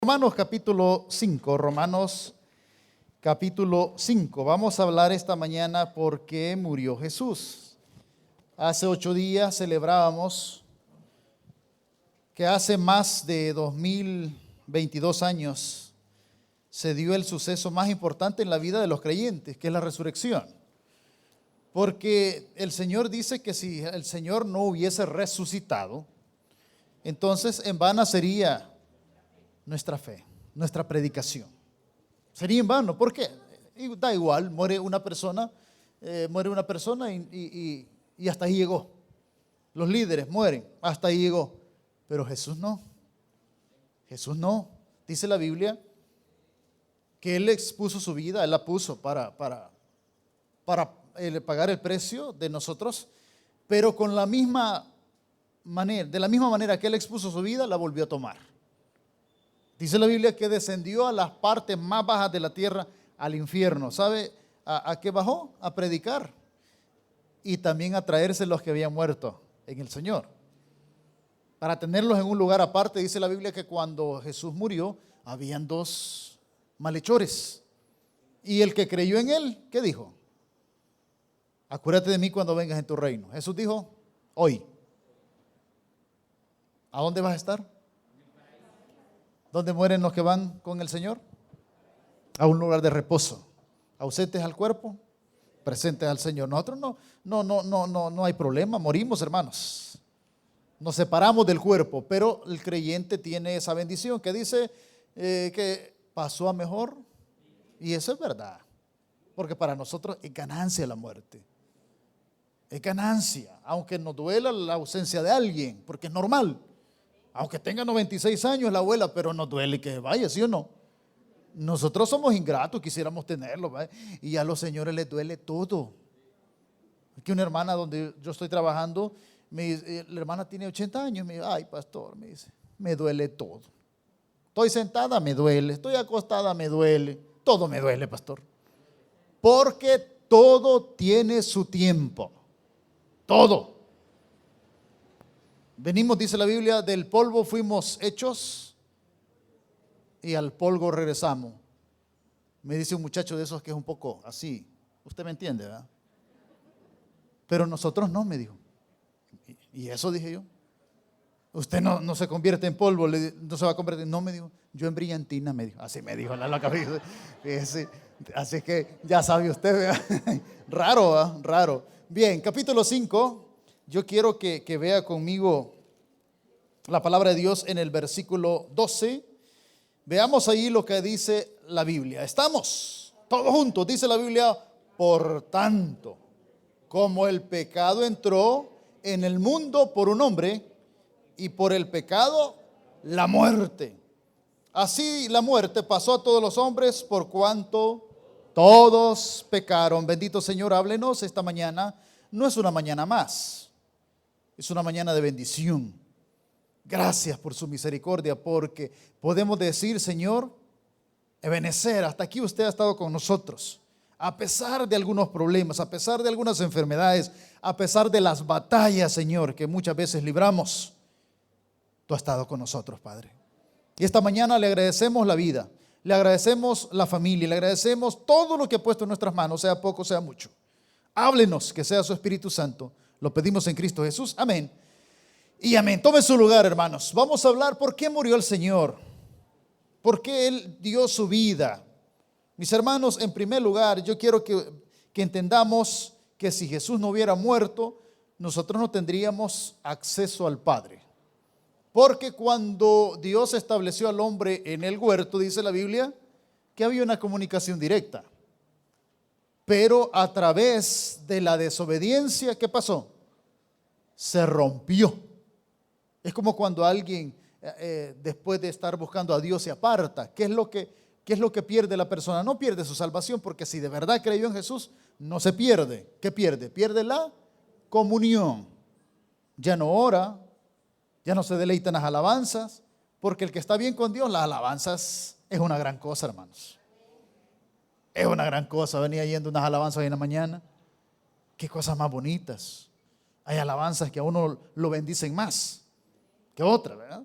Romanos capítulo 5, Romanos capítulo 5. Vamos a hablar esta mañana por qué murió Jesús. Hace 8 días celebrábamos que hace más de 2022 años se dio el suceso más importante en la vida de los creyentes, que es la resurrección. Porque el Señor dice que si el Señor no hubiese resucitado, entonces en vano sería nuestra fe, nuestra predicación. Sería en vano. ¿Por qué? Y da igual, muere una persona y hasta ahí llegó. Los líderes mueren, hasta ahí llegó. Pero Jesús no. Jesús no. Dice la Biblia que Él expuso su vida, Él la puso para pagar el precio de nosotros, pero de la misma manera que Él expuso su vida, la volvió a tomar. Dice la Biblia que descendió a las partes más bajas de la tierra, al infierno. ¿Sabe a qué bajó? A predicar y también a traerse los que habían muerto en el Señor. Para tenerlos en un lugar aparte, dice la Biblia que cuando Jesús murió, habían 2 malhechores. Y el que creyó en Él, ¿qué dijo? Acuérdate de mí cuando vengas en tu reino. Jesús dijo, hoy. ¿A dónde vas a estar? ¿Dónde mueren los que van con el Señor? A un lugar de reposo. Ausentes al cuerpo, presentes al Señor. Nosotros no hay problema, morimos, hermanos. Nos separamos del cuerpo, pero el creyente tiene esa bendición que dice que pasó a mejor. Y eso es verdad, porque para nosotros es ganancia la muerte. Es ganancia, aunque nos duela la ausencia de alguien, porque es normal. Aunque tenga 96 años la abuela, pero nos duele que vaya, ¿sí o no? Nosotros somos ingratos, quisiéramos tenerlo, ¿vale? Y a los señores les duele todo. Aquí una hermana donde yo estoy trabajando, la hermana tiene 80 años, me dice, ay pastor, me dice, me duele todo. Estoy sentada, me duele, estoy acostada, me duele, todo me duele, pastor. Porque todo tiene su tiempo, todo. Venimos, dice la Biblia, del polvo fuimos hechos y al polvo regresamos. Me dice un muchacho de esos que es un poco así. Usted me entiende, ¿verdad? Pero nosotros no, me dijo. Y eso dije yo. Usted no se convierte en polvo, no se va a convertir. No, me dijo. Yo en brillantina, me dijo. Así me dijo la cabeza. Así que ya sabe usted, ¿verdad? Raro, ¿verdad? Raro. Bien, capítulo 5. Yo quiero que vea conmigo la palabra de Dios en el versículo 12. Veamos ahí lo que dice la Biblia. Estamos todos juntos, dice la Biblia. Por tanto, como el pecado entró en el mundo por un hombre, y por el pecado la muerte. Así la muerte pasó a todos los hombres por cuanto todos pecaron. Bendito Señor, háblenos esta mañana. No es una mañana más. Es una mañana de bendición. Gracias por su misericordia, porque podemos decir, Señor, Ebenezer, hasta aquí usted ha estado con nosotros. A pesar de algunos problemas, a pesar de algunas enfermedades, a pesar de las batallas, Señor, que muchas veces libramos, tú has estado con nosotros, Padre. Y esta mañana le agradecemos la vida, le agradecemos la familia, le agradecemos todo lo que ha puesto en nuestras manos, sea poco, sea mucho. Háblenos, que sea su Espíritu Santo. Lo pedimos en Cristo Jesús. Amén. Y amén. Tome su lugar, hermanos. Vamos a hablar por qué murió el Señor. ¿Por qué Él dio su vida? Mis hermanos, en primer lugar, yo quiero que entendamos que si Jesús no hubiera muerto, nosotros no tendríamos acceso al Padre. Porque cuando Dios estableció al hombre en el huerto, dice la Biblia, que había una comunicación directa. Pero a través de la desobediencia, ¿qué pasó? Se rompió. Es como cuando alguien, después de estar buscando a Dios, se aparta. ¿Qué es lo que pierde la persona? No pierde su salvación, porque si de verdad creyó en Jesús, no se pierde. ¿Qué pierde? Pierde la comunión. Ya no ora, ya no se deleita en las alabanzas, porque el que está bien con Dios, las alabanzas es una gran cosa, hermanos. Es una gran cosa. Venía yendo unas alabanzas hoy en la mañana. Qué cosas más bonitas. Hay alabanzas que a uno lo bendicen más que otras, ¿verdad?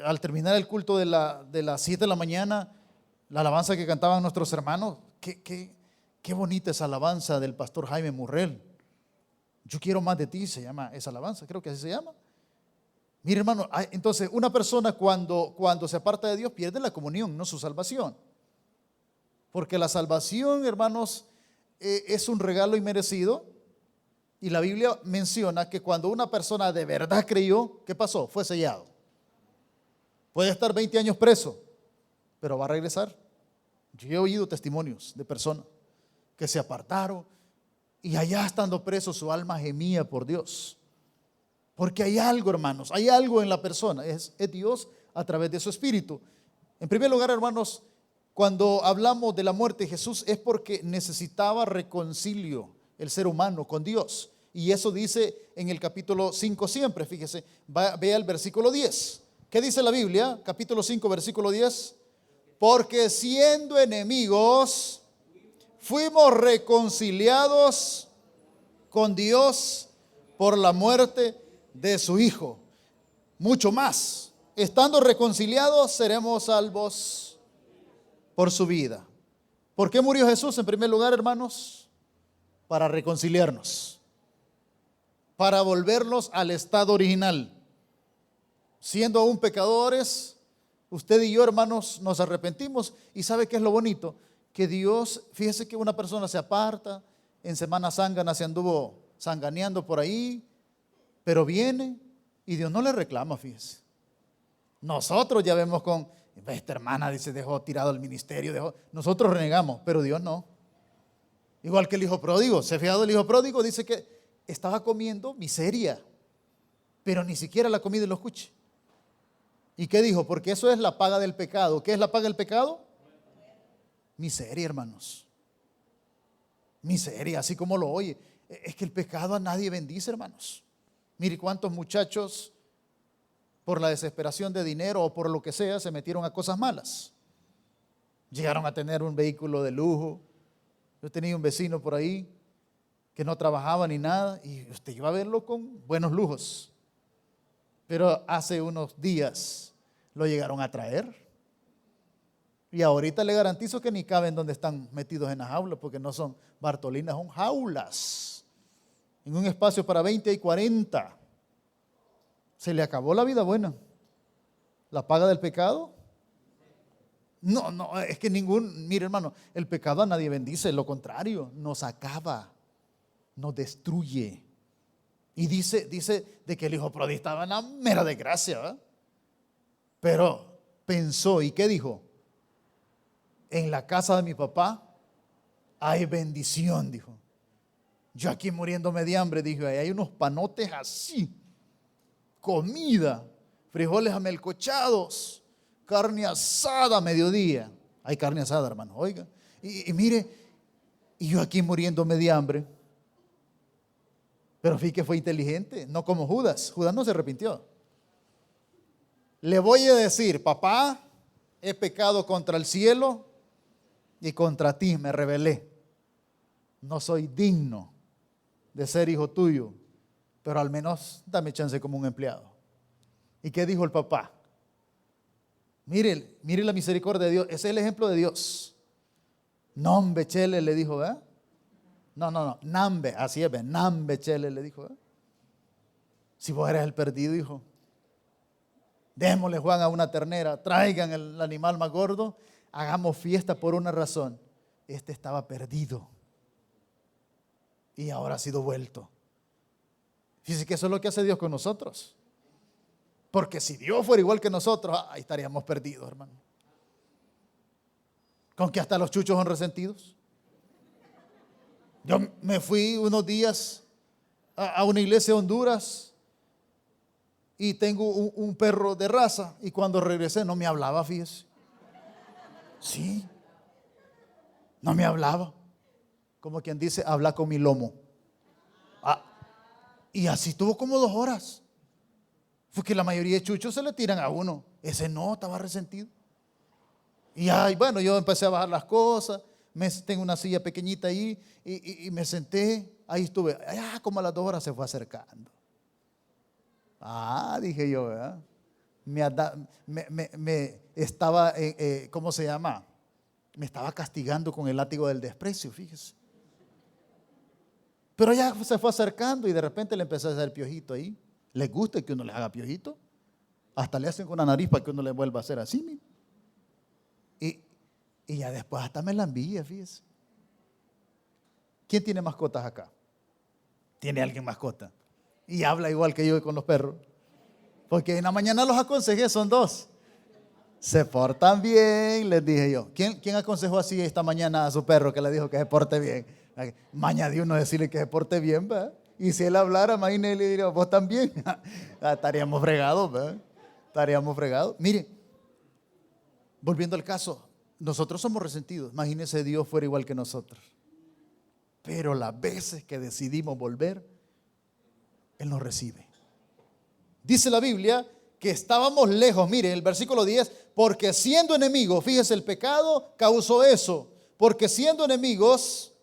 Al terminar el culto de las 7 de la mañana, la alabanza que cantaban nuestros hermanos, qué bonita esa alabanza del pastor Jaime Murrell. Yo quiero más de ti, se llama esa alabanza, creo que así se llama. Mire, hermano, entonces una persona cuando se aparta de Dios pierde la comunión, no su salvación. Porque la salvación, hermanos, es un regalo inmerecido. Y la Biblia menciona que cuando una persona de verdad creyó, ¿qué pasó? Fue sellado. Puede estar 20 años preso, pero va a regresar. Yo he oído testimonios de personas que se apartaron y allá estando presos su alma gemía por Dios. Porque hay algo, hermanos, hay algo en la persona, es Dios a través de su espíritu. En primer lugar, hermanos, cuando hablamos de la muerte de Jesús es porque necesitaba reconcilio el ser humano con Dios. Y eso dice en el capítulo 5 siempre, fíjese, vea el versículo 10. ¿Qué dice la Biblia? Capítulo 5, versículo 10. Porque siendo enemigos, fuimos reconciliados con Dios por la muerte de su Hijo. Mucho más, estando reconciliados, seremos salvos por su vida. ¿Por qué murió Jesús? En primer lugar, hermanos, para reconciliarnos, para volvernos al estado original. Siendo aún pecadores, usted y yo, hermanos, nos arrepentimos. ¿Y sabe qué es lo bonito? Que Dios, fíjese que una persona se aparta, en Semana Zángana se anduvo sanganeando por ahí, pero viene y Dios no le reclama, fíjese. Nosotros ya vemos con, esta hermana dice, dejó tirado el ministerio, nosotros renegamos, pero Dios no. Igual que el hijo pródigo, ¿se ha fijado el hijo pródigo? Dice que estaba comiendo miseria, pero ni siquiera la comida lo escuche. ¿Y qué dijo? Porque eso es la paga del pecado. ¿Qué es la paga del pecado? Miseria, hermanos. Miseria, así como lo oye. Es que el pecado a nadie bendice, hermanos. Mire cuántos muchachos por la desesperación de dinero o por lo que sea se metieron a cosas malas. Llegaron a tener un vehículo de lujo. Yo tenía un vecino por ahí que no trabajaba ni nada y usted iba a verlo con buenos lujos. Pero hace unos días lo llegaron a traer. Y ahorita le garantizo que ni caben donde están metidos en las jaulas, porque no son bartolinas, son jaulas. En un espacio para 20 y 40. Se le acabó la vida buena. ¿La paga del pecado? No, es que mire hermano, el pecado a nadie bendice, lo contrario, nos acaba, nos destruye. Y dice de que el hijo pródigo estaba en la mera desgracia, ¿verdad? Pero pensó, ¿y qué dijo? En la casa de mi papá hay bendición, dijo. Yo aquí muriéndome de hambre, dijo, ahí hay unos panotes así, comida, frijoles amelcochados, carne asada a mediodía. Hay carne asada, hermano, oiga. Y mire, y yo aquí muriéndome de hambre. Pero fíjate que fue inteligente, no como Judas. Judas no se arrepintió. Le voy a decir, papá, he pecado contra el cielo y contra ti me rebelé. No soy digno de ser hijo tuyo, pero al menos dame chance como un empleado. ¿Y qué dijo el papá? Mire la misericordia de Dios. Ese es el ejemplo de Dios. Nombe chele, le dijo, ¿verdad? No, nambe, así es, nambe chele, le dijo, ¿verdad? Si vos eres el perdido, hijo, démosle, Juan, a una ternera, traigan el animal más gordo, hagamos fiesta por una razón. Este estaba perdido y ahora ha sido vuelto. Fíjense que eso es lo que hace Dios con nosotros. Porque si Dios fuera igual que nosotros, ahí estaríamos perdidos, hermano. Con que hasta los chuchos son resentidos. Yo me fui unos días a una iglesia de Honduras y tengo un perro de raza y cuando regresé no me hablaba, fíjese. Sí, no me hablaba. Como quien dice, habla con mi lomo. Y así estuvo como 2 horas. Fue que la mayoría de chuchos se le tiran a uno. Ese no, estaba resentido. Y bueno, yo empecé a bajar las cosas. Tengo una silla pequeñita ahí y me senté. Ahí estuve. Como a las 2 horas se fue acercando. Dije yo, ¿verdad? me estaba, ¿cómo se llama? Me estaba castigando con el látigo del desprecio, fíjese. Pero ya se fue acercando y de repente le empezó a hacer piojito ahí. ¿Les gusta que uno les haga piojito? Hasta le hacen con la nariz para que uno le vuelva a hacer así. Y ya después hasta me la envía, fíjese. ¿Quién tiene mascotas acá? ¿Tiene alguien mascota? Y habla igual que yo con los perros. Porque en la mañana los aconsejé, son dos. Se portan bien, les dije yo. ¿Quién aconsejó así esta mañana a su perro que le dijo que se porte bien? Maña de uno decirle que se porte bien, ¿verdad? Y si él hablara, imagínate, le diría, vos también. Estaríamos fregados, ¿verdad? Estaríamos fregados. Mire, volviendo al caso, nosotros somos resentidos. Imagínese Dios fuera igual que nosotros. Pero las veces que decidimos volver, Él nos recibe. Dice la Biblia que estábamos lejos. Mire, el versículo 10, porque siendo enemigos, fíjese, el pecado causó eso. Porque siendo enemigos,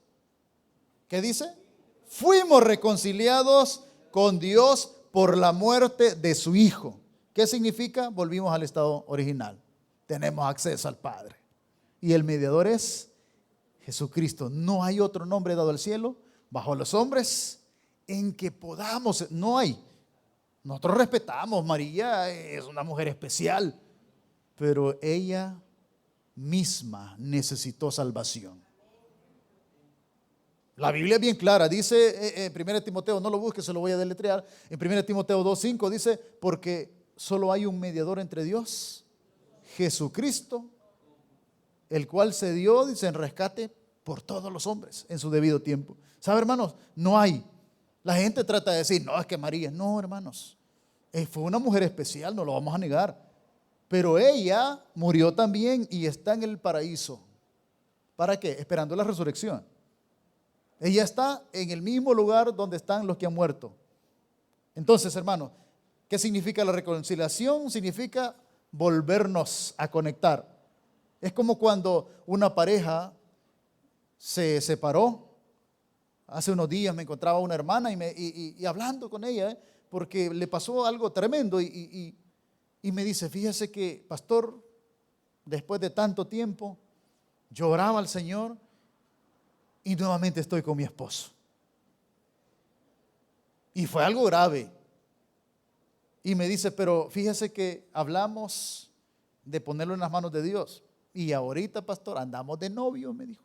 ¿qué dice? Fuimos reconciliados con Dios por la muerte de su Hijo. ¿Qué significa? Volvimos al estado original. Tenemos acceso al Padre. Y el mediador es Jesucristo. No hay otro nombre dado al cielo, bajo los hombres, en que podamos. No hay. Nosotros respetamos, María es una mujer especial, pero ella misma necesitó salvación. La Biblia es bien clara, dice en 1 Timoteo, no lo busque, se lo voy a deletrear. En 1 Timoteo 2:5 dice, porque solo hay un mediador entre Dios, Jesucristo, el cual se dio, dice, en rescate por todos los hombres en su debido tiempo. ¿Sabe, hermanos? No hay. La gente trata de decir, no, es que María. No, hermanos. Fue una mujer especial, no lo vamos a negar. Pero ella murió también y está en el paraíso. ¿Para qué? Esperando la resurrección. Ella está en el mismo lugar donde están los que han muerto. Entonces, hermanos, ¿qué significa la reconciliación? Significa volvernos a conectar. Es como cuando una pareja se separó. Hace unos días me encontraba una hermana y hablando con ella, porque le pasó algo tremendo y me dice, fíjese que, pastor, después de tanto tiempo, yo oraba al Señor y nuevamente estoy con mi esposo. Y fue algo grave. Y me dice, pero fíjese que hablamos de ponerlo en las manos de Dios. Y ahorita, pastor, andamos de novio, me dijo.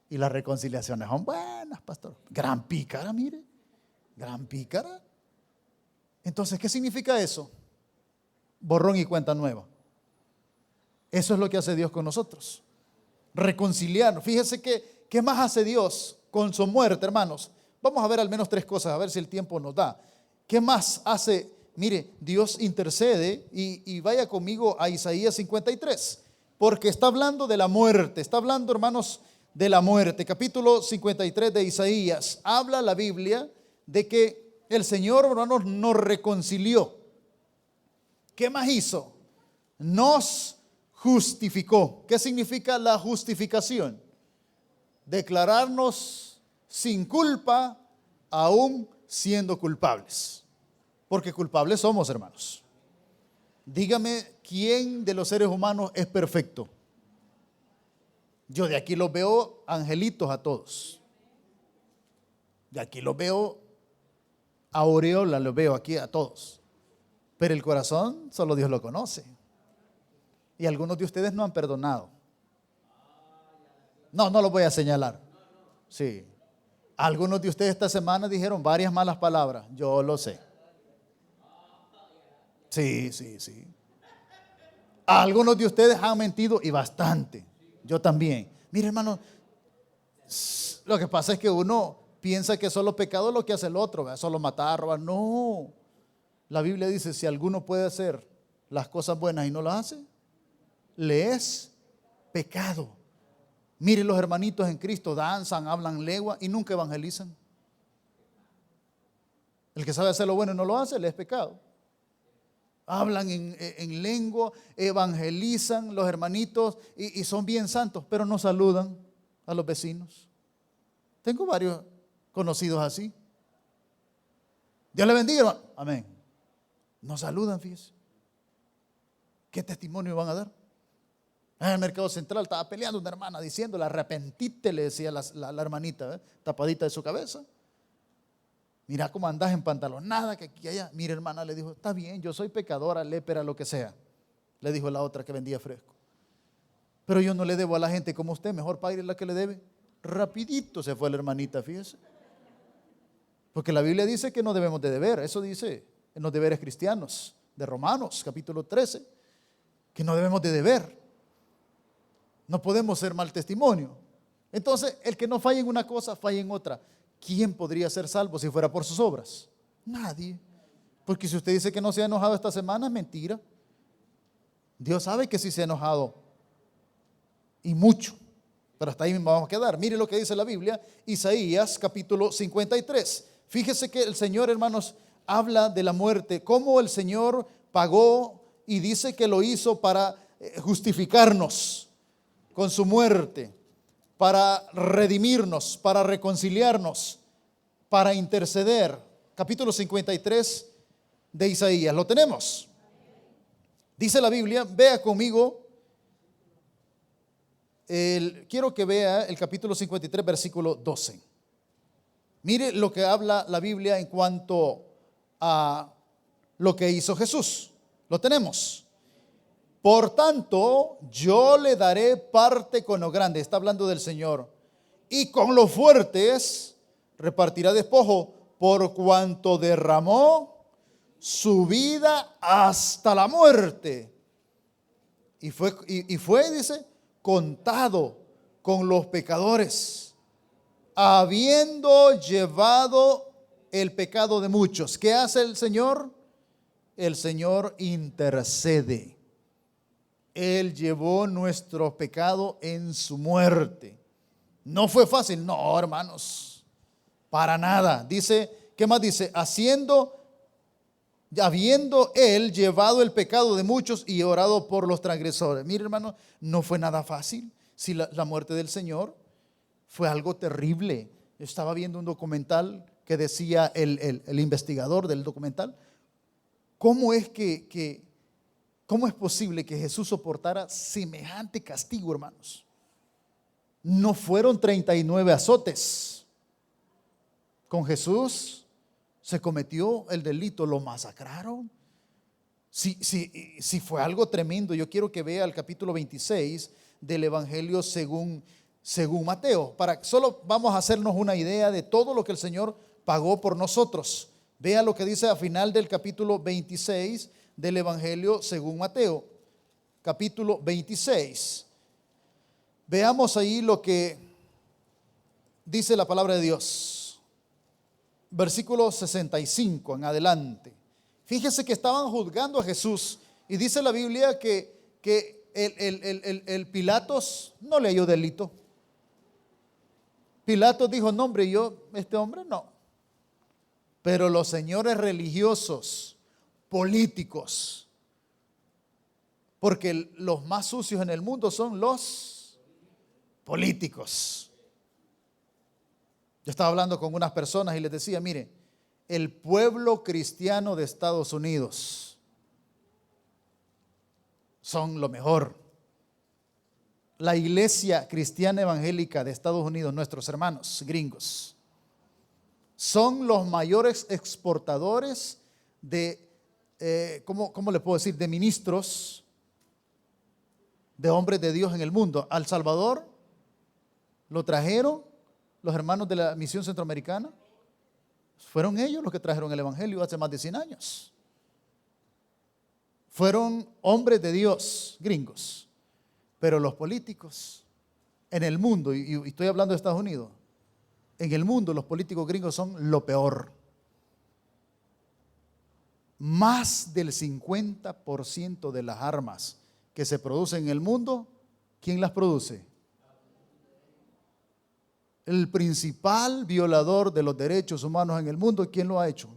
Y las reconciliaciones son buenas, pastor. Gran pícara, mire. Gran pícara. Entonces, ¿qué significa eso? Borrón y cuenta nueva. Eso es lo que hace Dios con nosotros. Reconciliarnos. Fíjese que, ¿qué más hace Dios con su muerte, hermanos? Vamos a ver al menos tres cosas, a ver si el tiempo nos da. ¿Qué más hace? Mire, Dios intercede y vaya conmigo a Isaías 53, porque está hablando de la muerte, está hablando, hermanos, de la muerte. Capítulo 53 de Isaías, habla la Biblia de que el Señor, hermanos, nos reconcilió. ¿Qué más hizo? Nos justificó. ¿Qué significa la justificación? Declararnos sin culpa, aún siendo culpables. Porque culpables somos, hermanos. Dígame, ¿quién de los seres humanos es perfecto? Yo de aquí los veo angelitos a todos. De aquí los veo aureola, los veo aquí a todos. Pero el corazón solo Dios lo conoce. Y algunos de ustedes no han perdonado. No los voy a señalar. Sí. Algunos de ustedes esta semana dijeron varias malas palabras. Yo lo sé. Sí. Algunos de ustedes han mentido y bastante. Yo también. Mire, hermano, lo que pasa es que uno piensa que solo pecado es lo que hace el otro, ¿verdad? Solo matar, robar. No. La Biblia dice, si alguno puede hacer las cosas buenas y no las hace, le es pecado. Mire, los hermanitos en Cristo danzan, hablan lengua y nunca evangelizan. El que sabe hacer lo bueno y no lo hace, le es pecado. Hablan en lengua, evangelizan los hermanitos y son bien santos, pero no saludan a los vecinos. Tengo varios conocidos así. Dios le bendiga, hermano. Amén. No saludan, fíjese. ¿Qué testimonio van a dar? En el mercado central estaba peleando una hermana diciéndole, arrepentite, le decía la hermanita, tapadita de su cabeza. Mira cómo andás en pantalonada, que aquí y allá. Mira, hermana, le dijo, está bien, yo soy pecadora, lépera, lo que sea. Le dijo la otra que vendía fresco. Pero yo no le debo a la gente como usted, mejor pague la que le debe. Rapidito se fue la hermanita, fíjese. Porque la Biblia dice que no debemos de deber, eso dice en los deberes cristianos de Romanos, capítulo 13, que no debemos de deber. No podemos ser mal testimonio. Entonces, el que no falla en una cosa, falla en otra. ¿Quién podría ser salvo si fuera por sus obras? Nadie. Porque si usted dice que no se ha enojado esta semana, es mentira. Dios sabe que sí se ha enojado. Y mucho. Pero hasta ahí vamos a quedar. Mire lo que dice la Biblia, Isaías capítulo 53. Fíjese que el Señor, hermanos, habla de la muerte. Cómo el Señor pagó y dice que lo hizo para justificarnos con su muerte, para redimirnos, para reconciliarnos, para interceder. Capítulo 53 de Isaías. ¿Lo tenemos? Dice la Biblia, vea conmigo, quiero que vea el capítulo 53, versículo 12. Mire lo que habla la Biblia en cuanto a lo que hizo Jesús. Lo tenemos. Por tanto, yo le daré parte con los grandes, está hablando del Señor, y con los fuertes repartirá despojo, por cuanto derramó su vida hasta la muerte. Y fue, dice, contado con los pecadores, habiendo llevado el pecado de muchos. ¿Qué hace el Señor? El Señor intercede. Él llevó nuestro pecado en su muerte. No fue fácil, no, hermanos, para nada. Dice, ¿qué más dice? Habiendo Él llevado el pecado de muchos y orado por los transgresores. Mire, hermano, no fue nada fácil. Si la muerte del Señor fue algo terrible. Estaba viendo un documental que decía el investigador del documental, ¿cómo es ¿cómo es posible que Jesús soportara semejante castigo, hermanos? No fueron 39 azotes. Con Jesús se cometió el delito, lo masacraron. Sí, fue algo tremendo. Yo quiero que vea el capítulo 26 del Evangelio según Mateo. Solo vamos a hacernos una idea de todo lo que el Señor pagó por nosotros. Vea lo que dice al final del capítulo 26 del Evangelio según Mateo, capítulo 26. Veamos ahí lo que dice la palabra de Dios. Versículo 65 en adelante. Fíjese que estaban juzgando a Jesús y dice la Biblia que el Pilatos no le halló delito. Pilatos dijo, no hombre, este hombre no. Pero los señores religiosos, políticos, porque los más sucios en el mundo son los políticos. Yo estaba hablando con unas personas y les decía, mire, el pueblo cristiano de Estados Unidos son lo mejor. La iglesia cristiana evangélica de Estados Unidos, nuestros hermanos gringos, son los mayores exportadores de ¿cómo le puedo decir? De ministros, de hombres de Dios en el mundo. Al Salvador lo trajeron los hermanos de la misión centroamericana. Fueron ellos los que trajeron el evangelio hace más de 100 años. Fueron hombres de Dios, gringos. Pero los políticos en el mundo, y estoy hablando de Estados Unidos, en el mundo los políticos gringos son lo peor. Más del 50% de las armas que se producen en el mundo, ¿quién las produce? El principal violador de los derechos humanos en el mundo, ¿quién lo ha hecho?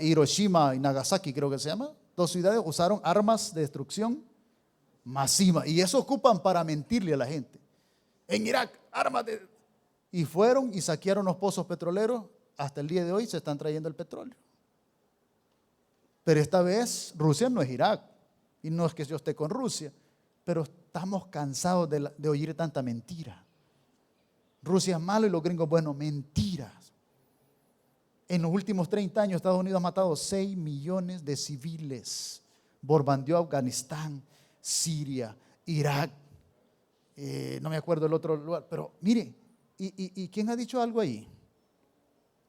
Hiroshima y Nagasaki, creo que se llama. 2 ciudades usaron armas de destrucción masiva. Y eso ocupan para mentirle a la gente. En Irak, armas de... Y fueron y saquearon los pozos petroleros. Hasta el día de hoy se están trayendo el petróleo. Pero esta vez Rusia no es Irak. Y no es que yo esté con Rusia, pero estamos cansados de oír tanta mentira. Rusia es malo y los gringos buenos. Mentiras. En los últimos 30 años Estados Unidos ha matado 6 millones de civiles. Bombardeó Afganistán, Siria, Irak. No me acuerdo el otro lugar. Pero mire, ¿y quién ha dicho algo ahí?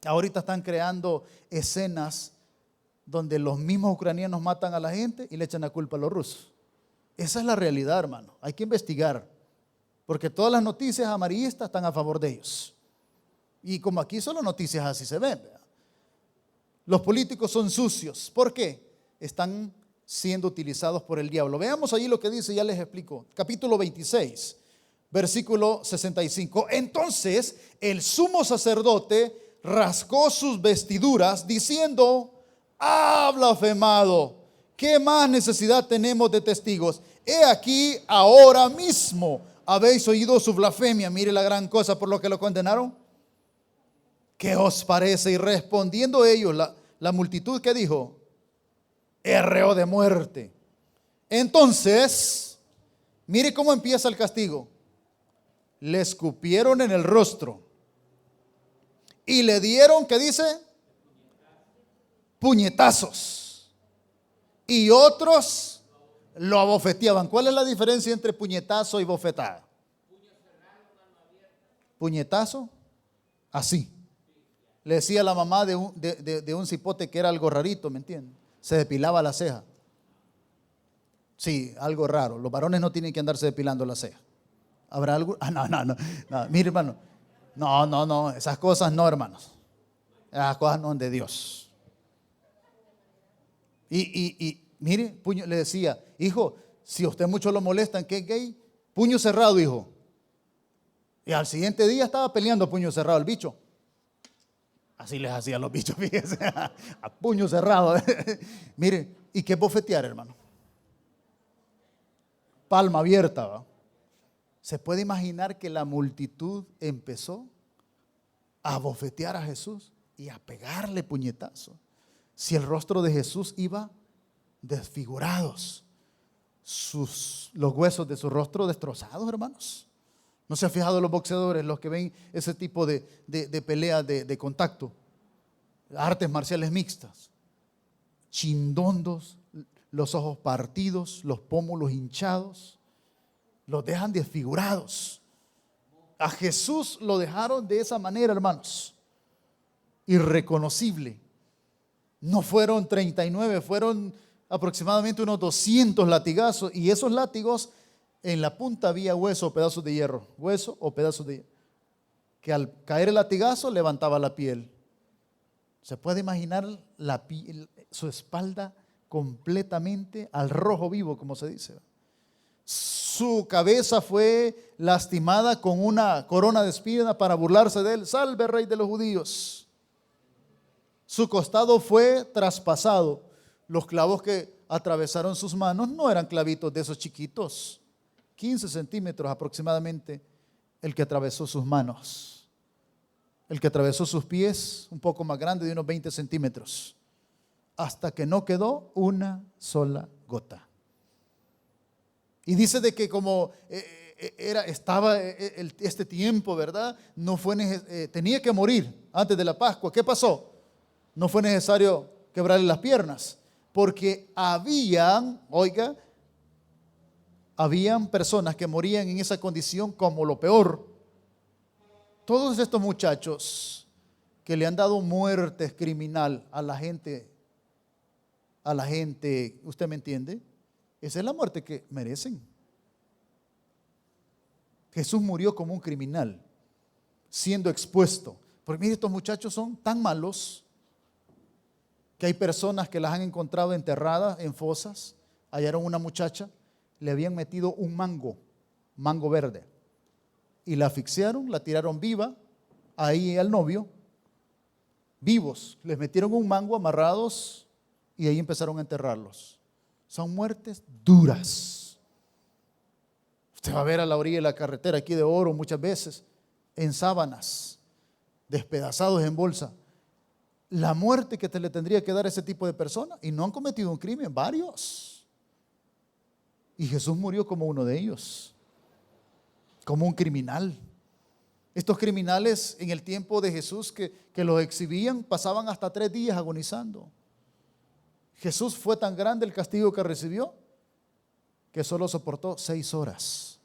Ahorita están creando escenas donde los mismos ucranianos matan a la gente y le echan la culpa a los rusos. Esa es la realidad, hermano. Hay que investigar, porque todas las noticias amarillistas están a favor de ellos. Y como aquí solo noticias así se ven, ¿verdad? Los políticos son sucios. ¿Por qué? Están siendo utilizados por el diablo. Veamos allí lo que dice, ya les explico. Capítulo 26, versículo 65. Entonces el sumo sacerdote rascó sus vestiduras diciendo: ha blasfemado. ¿Qué más necesidad tenemos de testigos? He aquí, ahora mismo habéis oído su blasfemia. Mire la gran cosa por lo que lo condenaron. ¿Qué os parece? Y respondiendo ellos, la multitud, ¿qué dijo? Es reo de muerte. Entonces, mire cómo empieza el castigo. Le escupieron en el rostro y le dieron, ¿qué dice? Puñetazos. Y otros lo abofeteaban. ¿Cuál es la diferencia entre puñetazo y bofetada? Puñetazo, así. Le decía la mamá de un cipote que era algo rarito, ¿me entiendes? Se depilaba la ceja. Sí, algo raro. Los varones no tienen que andarse depilando la ceja. ¿Habrá algo? No. Mire, hermano. No. Esas cosas no, hermanos. Esas cosas no son de Dios. Y mire, puño, le decía: hijo, si a usted mucho lo molestan, ¿qué es gay? Puño cerrado, hijo. Y al siguiente día estaba peleando a puño cerrado el bicho. Así les hacían los bichos, fíjense, a puño cerrado. Mire, ¿y qué bofetear, hermano? Palma abierta, ¿va? ¿Se puede imaginar que la multitud empezó a bofetear a Jesús y a pegarle puñetazos? Si el rostro de Jesús iba desfigurados, los huesos de su rostro destrozados, hermanos. ¿No se han fijado los boxeadores, los que ven ese tipo de pelea de contacto? Artes marciales mixtas. Chindondos, los ojos partidos, los pómulos hinchados. Los dejan desfigurados. A Jesús lo dejaron de esa manera, hermanos. Irreconocible. No fueron 39, fueron aproximadamente unos 200 latigazos. Y esos látigos, en la punta había hueso o pedazos de hierro. Hueso o pedazos de hierro. Que al caer el latigazo levantaba la piel. ¿Se puede imaginar su espalda completamente al rojo vivo, como se dice? Su cabeza fue lastimada con una corona de espinas para burlarse de él. Salve, rey de los judíos. Su costado fue traspasado. Los clavos que atravesaron sus manos no eran clavitos de esos chiquitos. 15 centímetros aproximadamente el que atravesó sus manos. El que atravesó sus pies, un poco más grande, de unos 20 centímetros. Hasta que no quedó una sola gota. Y dice de que como estaba este tiempo, ¿verdad? No fue tenía que morir antes de la Pascua. ¿Qué pasó? No fue necesario quebrarle las piernas, porque habían personas que morían en esa condición como lo peor. Todos estos muchachos que le han dado muerte criminal a la gente, ¿usted me entiende? Esa es la muerte que merecen. Jesús murió como un criminal, siendo expuesto. Porque mire, estos muchachos son tan malos que hay personas que las han encontrado enterradas en fosas. Hallaron una muchacha, le habían metido un mango verde, y la asfixiaron, la tiraron viva, ahí al novio, vivos, les metieron un mango amarrados y ahí empezaron a enterrarlos. Son muertes duras. Usted va a ver a la orilla de la carretera aquí de Oro muchas veces, en sábanas, despedazados en bolsa. la muerte que te le tendría que dar a ese tipo de personas, y no han cometido un crimen, varios. Y Jesús murió como uno de ellos, como un criminal. Estos criminales en el tiempo de Jesús que los exhibían, pasaban hasta 3 días agonizando. Jesús fue tan grande el castigo que recibió que solo soportó 6 horas.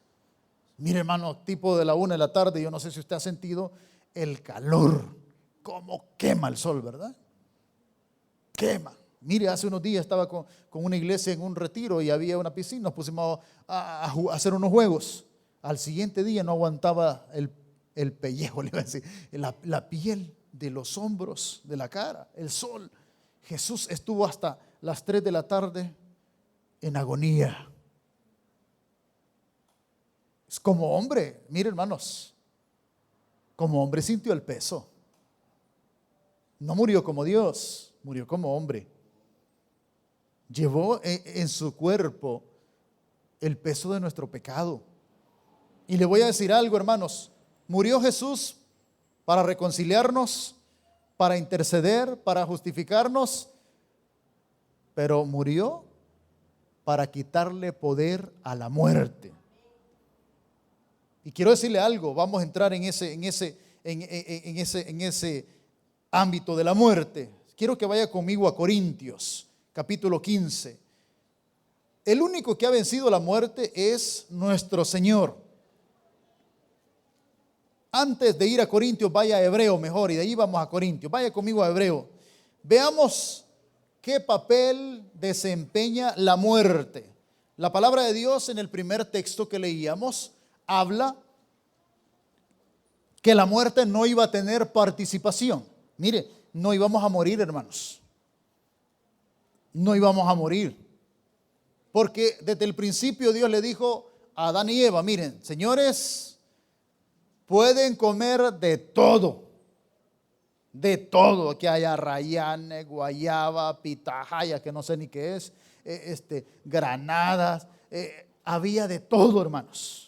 Mire, hermano, tipo de la 1 de la tarde, yo no sé si usted ha sentido el calor, cómo quema el sol, ¿verdad? Quema. Mire, hace unos días estaba con una iglesia en un retiro y había una piscina, nos pusimos a hacer unos juegos. Al siguiente día no aguantaba el pellejo, le iba a decir, la piel de los hombros, de la cara, el sol. Jesús estuvo hasta las 3 de la tarde en agonía. Es como hombre, mire, hermanos, como hombre sintió el peso. No murió como Dios, murió como hombre. Llevó en su cuerpo el peso de nuestro pecado. Y le voy a decir algo, hermanos. Murió Jesús para reconciliarnos, para interceder, para justificarnos, pero murió para quitarle poder a la muerte. Y quiero decirle algo, vamos a entrar en ese ámbito de la muerte. Quiero que vaya conmigo a Corintios, capítulo 15. El único que ha vencido la muerte es nuestro Señor. Antes de ir a Corintios, vaya a Hebreo mejor, y de ahí vamos a Corintios. Vaya conmigo a Hebreo. Veamos qué papel desempeña la muerte. La palabra de Dios en el primer texto que leíamos habla que la muerte no iba a tener participación. Mire, no íbamos a morir, hermanos. No íbamos a morir. Porque desde el principio Dios le dijo a Adán y Eva, miren, señores, pueden comer de todo, que haya rayane, guayaba, pitahaya, que no sé ni qué es, granadas, había de todo, hermanos.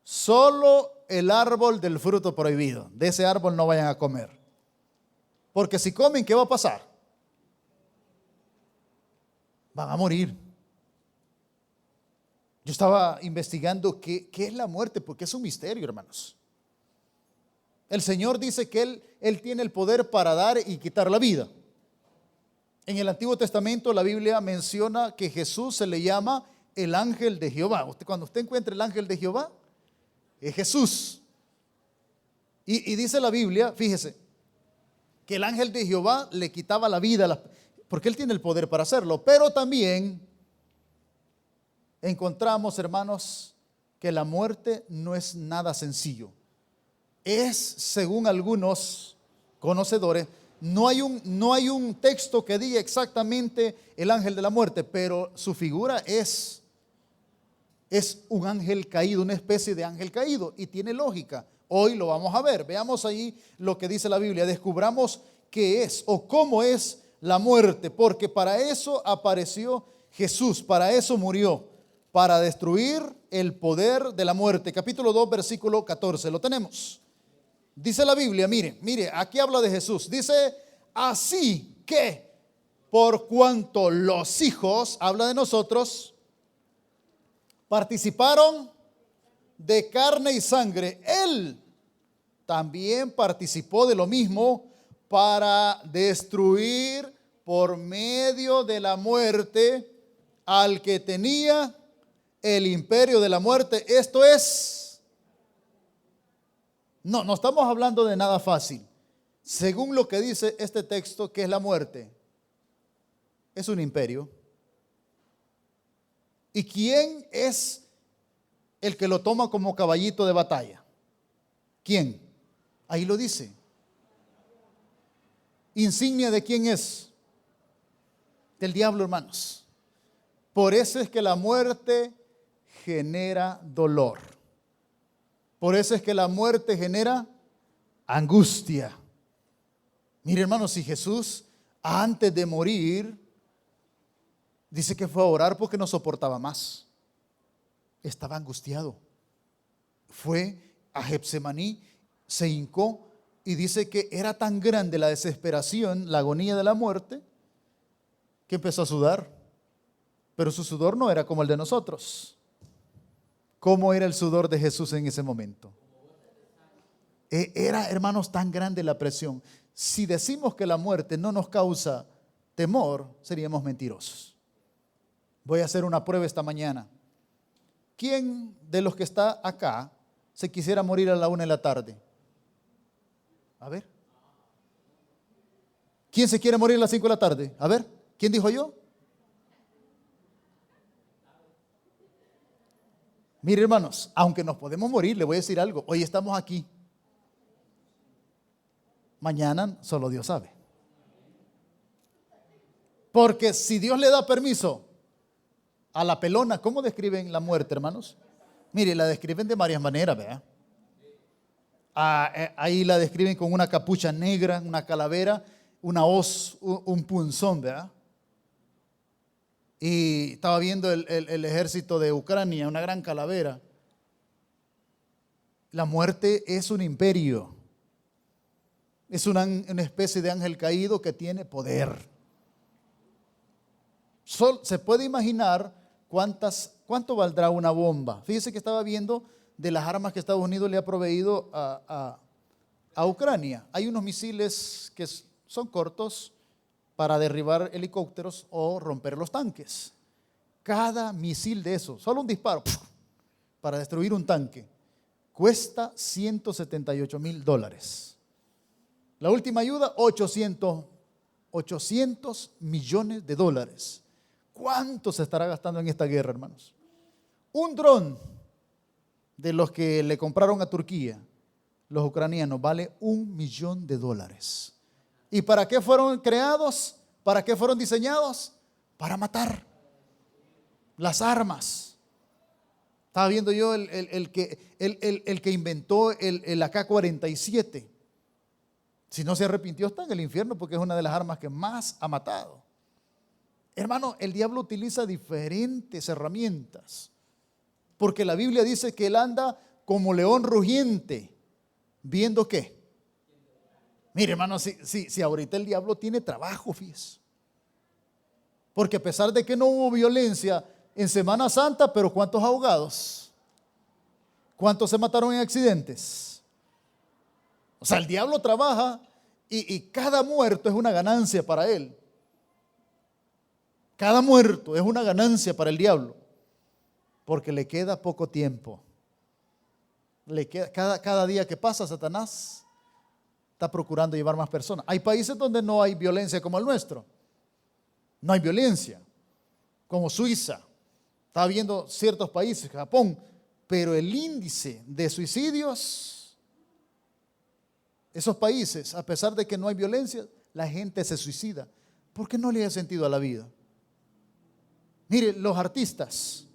Solo el árbol del fruto prohibido, de ese árbol no vayan a comer, porque si comen, ¿qué va a pasar? Van a morir. Yo estaba investigando qué es la muerte, porque es un misterio, hermanos. El Señor dice que Él tiene el poder para dar y quitar la vida. En el Antiguo Testamento la Biblia menciona que Jesús se le llama el ángel de Jehová. Cuando usted encuentre el ángel de Jehová, es Jesús. Y dice la Biblia, fíjese, que el ángel de Jehová le quitaba la vida, porque Él tiene el poder para hacerlo. Pero también encontramos, hermanos, que la muerte no es nada sencillo. Es, según algunos conocedores, no hay un texto que diga exactamente el ángel de la muerte, pero su figura es un ángel caído, una especie de ángel caído, y tiene lógica. Hoy lo vamos a ver. Veamos ahí lo que dice la Biblia. Descubramos qué es o cómo es la muerte, porque para eso apareció Jesús, para eso murió, para destruir el poder de la muerte. Capítulo 2, versículo 14, lo tenemos. Dice la Biblia, mire, aquí habla de Jesús. Dice, así que por cuanto los hijos, habla de nosotros, participaron de carne y sangre, Él también participó de lo mismo para destruir por medio de la muerte al que tenía el imperio de la muerte. Esto es, no estamos hablando de nada fácil. Según lo que dice este texto, ¿qué es la muerte? Es un imperio. ¿Y quién es el que lo toma como caballito de batalla? ¿Quién? Ahí lo dice. ¿Insignia de quién es? Del diablo, hermanos. Por eso es que la muerte genera dolor. Por eso es que la muerte genera angustia. Mire, hermanos, si Jesús antes de morir dice que fue a orar porque no soportaba más. Estaba angustiado. Fue a Getsemaní, se hincó Y dice que era tan grande la desesperación, la agonía de la muerte, que empezó a sudar. Pero su sudor no era como el de nosotros. ¿Cómo era el sudor de Jesús en ese momento? Era, hermanos, tan grande la presión. Si decimos que la muerte no nos causa temor, seríamos mentirosos. Voy a hacer una prueba esta mañana. ¿Quién de los que está acá se quisiera morir a la 1 de la tarde? A ver. ¿Quién se quiere morir a las 5 de la tarde? A ver, ¿quién dijo yo? Mire, hermanos, aunque nos podemos morir, le voy a decir algo. Hoy estamos aquí. Mañana solo Dios sabe. Porque si Dios le da permiso a la pelona, ¿cómo describen la muerte, hermanos? Mire, la describen de varias maneras, ¿verdad? Ahí la describen con una capucha negra, una calavera, una hoz, un punzón, ¿verdad? Y estaba viendo el ejército de Ucrania, una gran calavera. La muerte es un imperio. Es una especie de ángel caído que tiene poder. Se puede imaginar cuánto valdrá una bomba. Fíjese que estaba viendo de las armas que Estados Unidos le ha proveído a Ucrania. Hay unos misiles que son cortos para derribar helicópteros o romper los tanques. Cada misil de esos, solo un disparo para destruir un tanque, cuesta $178,000. La última ayuda, 800 millones de dólares. ¿Cuánto se estará gastando en esta guerra, hermanos? Un dron de los que le compraron a Turquía, los ucranianos, vale $1 millón. ¿Y para qué fueron creados? ¿Para qué fueron diseñados? Para matar. Las armas. Estaba viendo yo el que inventó el AK-47. Si no se arrepintió, está en el infierno porque es una de las armas que más ha matado. Hermano, el diablo utiliza diferentes herramientas. Porque la Biblia dice que él anda como león rugiente. ¿Viendo qué? Mire, hermano, si ahorita el diablo tiene trabajo, fíjese. Porque a pesar de que no hubo violencia en Semana Santa, pero ¿cuántos ahogados? ¿Cuántos se mataron en accidentes? O sea, el diablo trabaja y cada muerto es una ganancia para él. Cada muerto es una ganancia para el diablo. Porque le queda poco tiempo. Cada día que pasa, Satanás está procurando llevar más personas. Hay países donde no hay violencia como el nuestro. No hay violencia. Como Suiza. Está viendo ciertos países, Japón. Pero el índice de suicidios, esos países, a pesar de que no hay violencia, la gente se suicida. ¿Por qué no le da sentido a la vida? Mire, los artistas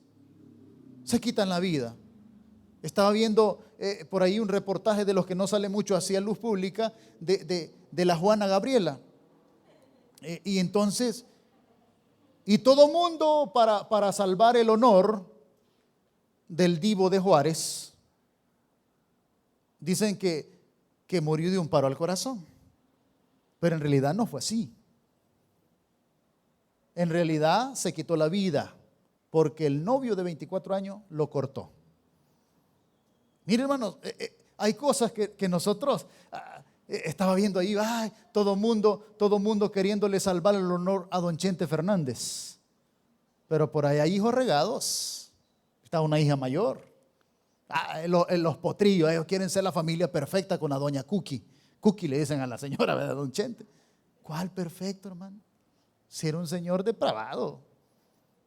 se quitan la vida. Estaba viendo por ahí un reportaje de los que no sale mucho hacia luz pública de la Juana Gabriela. Y entonces, y todo mundo para salvar el honor del Divo de Juárez, dicen que murió de un paro al corazón. Pero en realidad no fue así. En realidad se quitó la vida porque el novio de 24 años lo cortó. Mire, hermanos, hay cosas que nosotros estaba viendo ahí, todo mundo queriéndole salvar el honor a don Chente Fernández. Pero por ahí hay hijos regados. Está una hija mayor. Los potrillos, ellos quieren ser la familia perfecta con la doña Cookie. Cookie le dicen a la señora, ¿verdad, don Chente? ¿Cuál perfecto, hermano? Si era un señor depravado.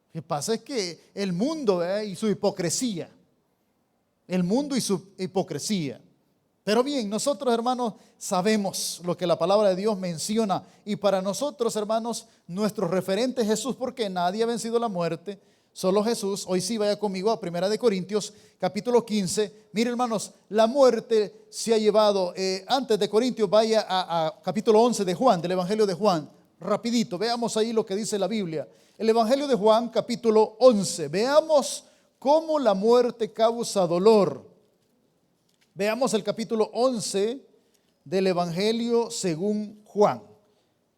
Lo que pasa es que el mundo, ¿verdad? Y su hipocresía. El mundo y su hipocresía. Pero bien, nosotros, hermanos, sabemos lo que la palabra de Dios menciona. Y para nosotros, hermanos, nuestro referente es Jesús, porque nadie ha vencido la muerte, solo Jesús. Hoy sí, vaya conmigo a 1 Corintios, capítulo 15. Mire, hermanos, la muerte se ha llevado. Antes de Corintios, vaya a capítulo 11 de Juan, del Evangelio de Juan. Rapidito, veamos ahí lo que dice la Biblia. El Evangelio de Juan, capítulo 11. Veamos cómo la muerte causa dolor. Veamos el capítulo 11, del Evangelio según Juan,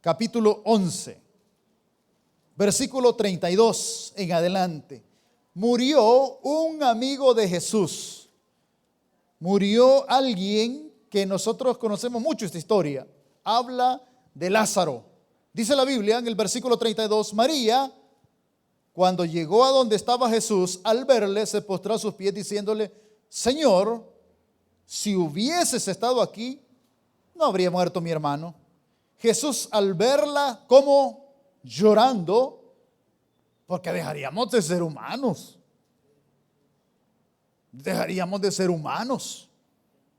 capítulo 11, versículo 32 en adelante. Murió un amigo de Jesús. Murió alguien que nosotros conocemos mucho esta historia. Habla de Lázaro. Dice la Biblia en el versículo 32, María, cuando llegó a donde estaba Jesús, al verle, se postró a sus pies diciéndole, Señor, si hubieses estado aquí, no habría muerto mi hermano. Jesús, al verla como llorando, porque dejaríamos de ser humanos. Dejaríamos de ser humanos.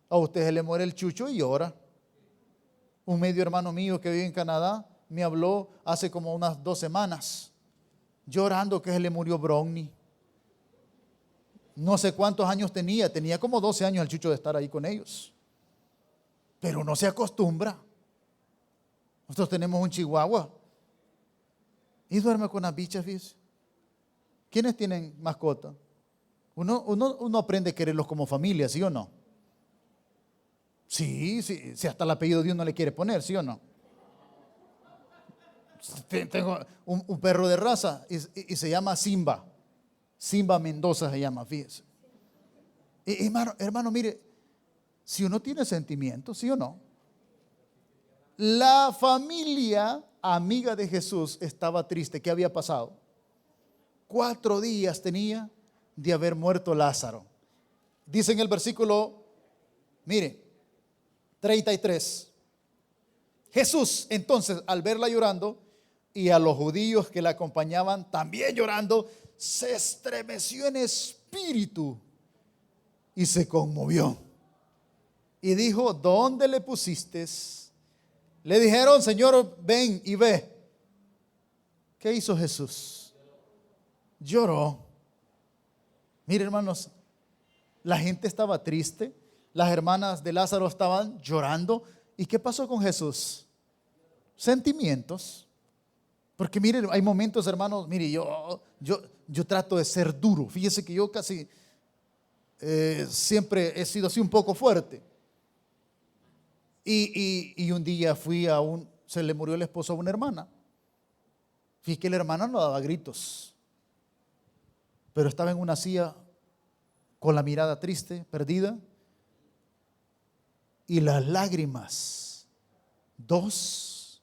A usted se le muere el chucho y llora. Un medio hermano mío que vive en Canadá me habló hace como unas 2 semanas, llorando que se le murió Brownie. No sé cuántos años tenía como 12 años el chucho de estar ahí con ellos. Pero no se acostumbra. Nosotros tenemos un chihuahua y duerme con las bichas, fíjense. ¿Quiénes tienen mascota? Uno aprende a quererlos como familia, ¿sí o no? Sí, si hasta el apellido de uno le quiere poner, ¿sí o no? Tengo un perro de raza y se llama Simba. Simba Mendoza se llama, fíjese. Y hermano, mire, si uno tiene sentimientos, ¿sí o no? La familia amiga de Jesús estaba triste. ¿Qué había pasado? 4 días tenía de haber muerto Lázaro. Dice en el versículo, mire, 33. Jesús entonces, al verla llorando y a los judíos que la acompañaban también llorando, se estremeció en espíritu y se conmovió. Y dijo, ¿dónde le pusiste? Le dijeron, Señor, ven y ve. ¿Qué hizo Jesús? Lloró. Mire, hermanos, la gente estaba triste. Las hermanas de Lázaro estaban llorando. ¿Y qué pasó con Jesús? Sentimientos. Porque mire, hay momentos, hermanos, mire, yo trato de ser duro. Fíjese que yo casi siempre he sido así un poco fuerte. Y un día se le murió el esposo a una hermana. Fíjese que la hermana no daba gritos, pero estaba en una silla con la mirada triste, perdida, y las lágrimas, dos,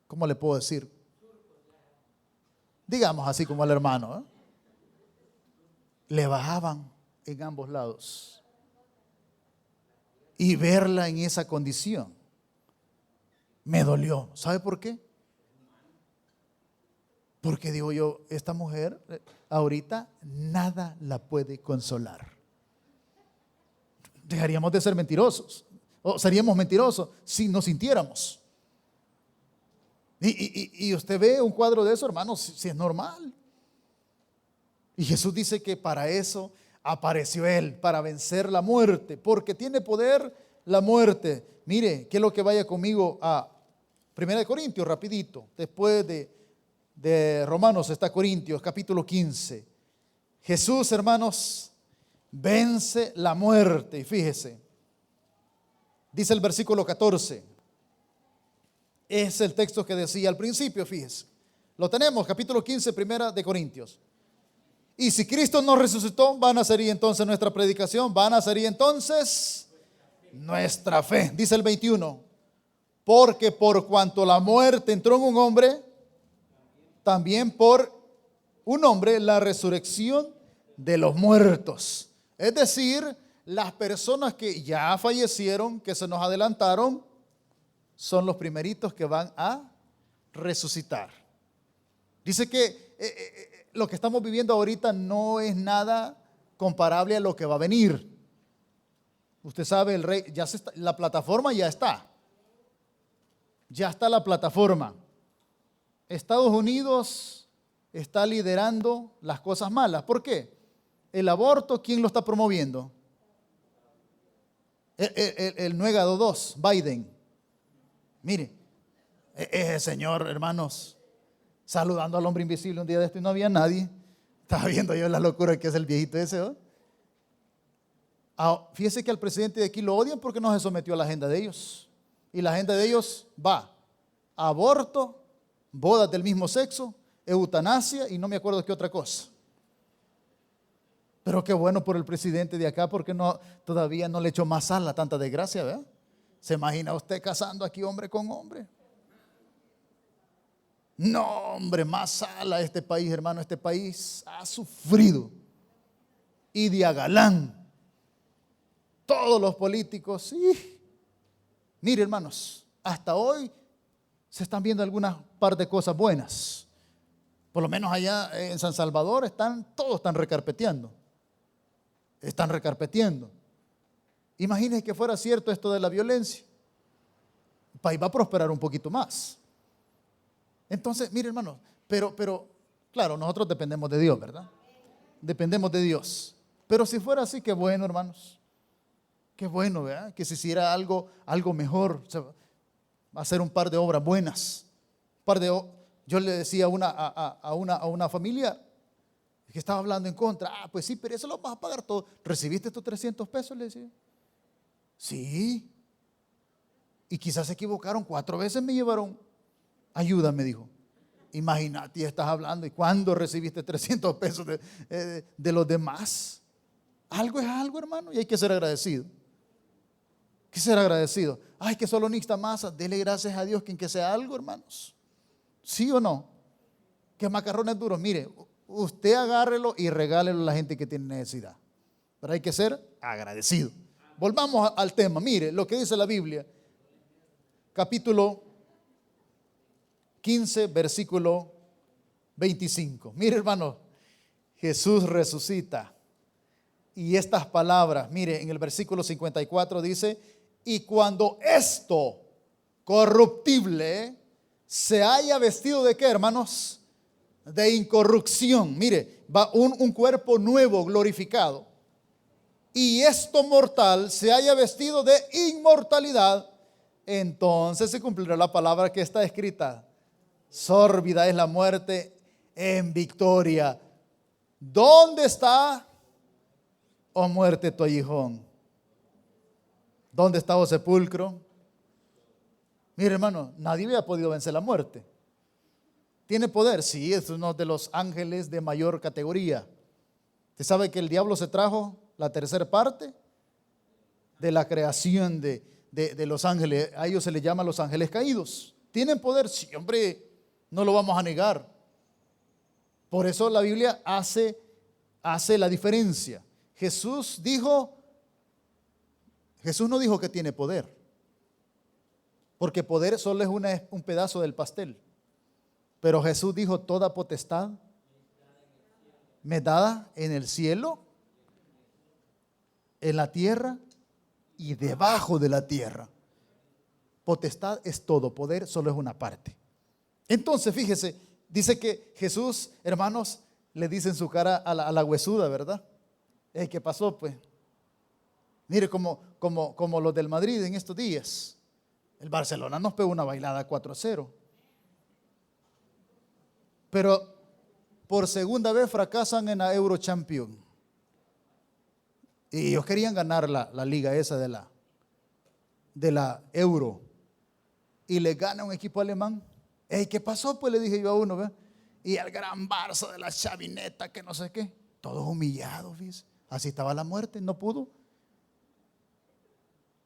¿cómo le puedo decir? Digamos así como al hermano, le bajaban en ambos lados. Y verla en esa condición me dolió. ¿Sabe por qué? Porque digo yo, esta mujer ahorita nada la puede consolar. Dejaríamos de ser mentirosos, o seríamos mentirosos si nos sintiéramos. Y usted ve un cuadro de eso, hermanos, si es normal. Y Jesús dice que para eso apareció Él, para vencer la muerte, porque tiene poder la muerte. Mire, ¿qué es lo que vaya conmigo a 1 Corintios, rapidito, después de Romanos está Corintios, capítulo 15. Jesús, hermanos, vence la muerte. Y fíjese, dice el versículo 14. Es el texto que decía al principio, fíjese. Lo tenemos, capítulo 15, 1 de Corintios. Y si Cristo no resucitó, van a ser entonces nuestra predicación, van a ser entonces nuestra fe. Dice el 21. Porque por cuanto la muerte entró en un hombre, también por un hombre la resurrección de los muertos. Es decir, las personas que ya fallecieron, que se nos adelantaron, son los primeritos que van a resucitar. Dice que lo que estamos viviendo ahorita no es nada comparable a lo que va a venir. Usted sabe, el rey, la plataforma ya está. Ya está la plataforma. Estados Unidos está liderando las cosas malas. ¿Por qué? El aborto, ¿quién lo está promoviendo? El Nuegado 2, Biden. Mire, ese señor, hermanos, saludando al hombre invisible un día de esto y no había nadie. Estaba viendo yo la locura que es el viejito ese, ¿no? Fíjese que al presidente de aquí lo odian porque no se sometió a la agenda de ellos. Y la agenda de ellos va: aborto, bodas del mismo sexo, eutanasia y no me acuerdo qué otra cosa. Pero qué bueno por el presidente de acá, porque todavía no le echó más sal a tanta desgracia, ¿verdad? ¿Se imagina usted casando aquí hombre con hombre? No, hombre, más sal a este país, hermano. Este país ha sufrido. Y de a galán. Todos los políticos, sí. Mire, hermanos, hasta hoy se están viendo algunas par de cosas buenas. Por lo menos allá en San Salvador todos están recarpeteando. Están recarpeteando. Imagínense que fuera cierto esto de la violencia. El país va a prosperar un poquito más. Entonces, mire, hermano, pero claro, nosotros dependemos de Dios, ¿verdad? Dependemos de Dios. Pero si fuera así, qué bueno, hermanos. Qué bueno, ¿verdad? Que se hiciera algo mejor. O sea, hacer un par de obras buenas. Yo le decía a una familia que estaba hablando en contra. Pues sí, pero eso lo vas a pagar todo. ¿Recibiste estos 300 pesos? Le decía. Sí. Y quizás se equivocaron. 4 veces me llevaron ayuda, me dijo. Imagínate, ya estás hablando. ¿Y cuándo recibiste 300 pesos de los demás? Algo es algo, hermano, y hay que ser agradecido. Hay que ser agradecido. Ay, que solo necesita masa. Dele gracias a Dios que sea algo, hermanos. ¿Sí o no? Que macarrones duros. Mire, usted agárrelo y regálelo a la gente que tiene necesidad. Pero hay que ser agradecido. Volvamos al tema. Mire lo que dice la Biblia. Capítulo 15, versículo 25. Mire, hermano, Jesús resucita. Y estas palabras, mire, en el versículo 54 dice: y cuando esto corruptible se haya vestido ¿de qué, hermanos? De incorrupción. Mire, va un cuerpo nuevo, glorificado. Y esto mortal se haya vestido de inmortalidad, entonces se cumplirá la palabra que está escrita: sórbida es la muerte en victoria. ¿Dónde está, oh muerte, tu aguijón? ¿Dónde está, oh sepulcro? Mire, hermano, nadie había podido vencer la muerte. ¿Tiene poder? Sí, es uno de los ángeles de mayor categoría. ¿Usted sabe que el diablo se trajo la tercera parte de la creación de los ángeles? A ellos se les llama los ángeles caídos. ¿Tienen poder? Sí, hombre, no lo vamos a negar. Por eso la Biblia hace la diferencia. Jesús no dijo que tiene poder, porque poder solo es un pedazo del pastel. Pero Jesús dijo: toda potestad me dada en el cielo, en la tierra y debajo de la tierra. Potestad es todo, poder solo es una parte. Entonces, fíjese, dice que Jesús, hermanos, le dice en su cara a la huesuda, ¿verdad? ¿Qué pasó, pues? Mire, como los del Madrid en estos días. El Barcelona nos pegó una bailada 4-0. Pero por segunda vez fracasan en la Eurochampions. Y ellos querían ganar la liga esa de la Euro. Y le gana un equipo alemán. ¿Qué pasó? Pues le dije yo a uno, ¿ve? Y el gran Barça de la chavineta, que no sé qué. Todos humillados, ¿ves? Así estaba la muerte, no pudo.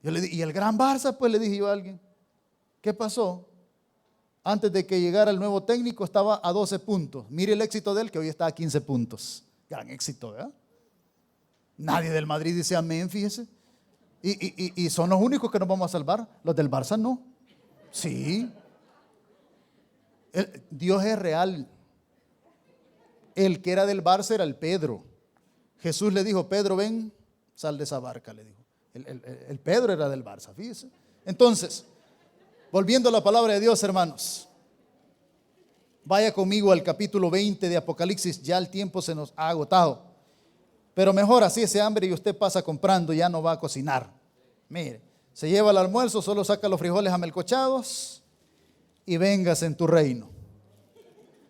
Y el gran Barça, pues le dije yo a alguien, ¿qué pasó? Antes de que llegara el nuevo técnico estaba a 12 puntos. Mire el éxito de él, que hoy está a 15 puntos. Gran éxito, ¿verdad? Nadie del Madrid dice amén, fíjese. Y son los únicos que nos vamos a salvar. Los del Barça no. Sí. Dios es real. El que era del Barça era el Pedro. Jesús le dijo: Pedro, ven, sal de esa barca, le dijo. El Pedro era del Barça, fíjese. Entonces, volviendo a la palabra de Dios, hermanos, vaya conmigo al capítulo 20 de Apocalipsis. Ya el tiempo se nos ha agotado, pero mejor así, ese hambre y usted pasa comprando, ya no va a cocinar. Mire, se lleva el almuerzo, solo saca los frijoles amelcochados y vengas en tu reino.